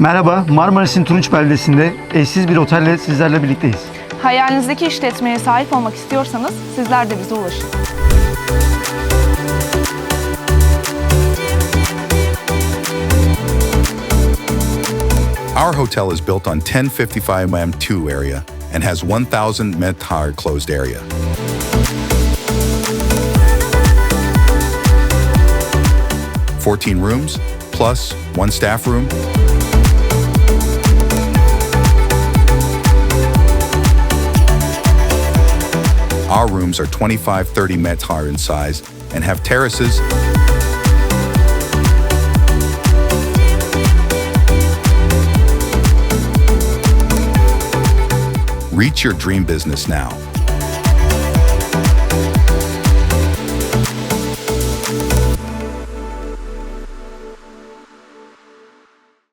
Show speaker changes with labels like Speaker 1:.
Speaker 1: Merhaba, Marmaris'in Turunç beldesinde eşsiz bir otelle sizlerle birlikteyiz.
Speaker 2: Hayalinizdeki işletmeye sahip olmak istiyorsanız sizler de bize ulaşın.
Speaker 3: Our hotel is built on 1055M2 area and has 1,000 metr closed area. $14 rooms, plus 1 staff room. Our rooms are 25-30 metr in size and have terraces. Reach your dream business now.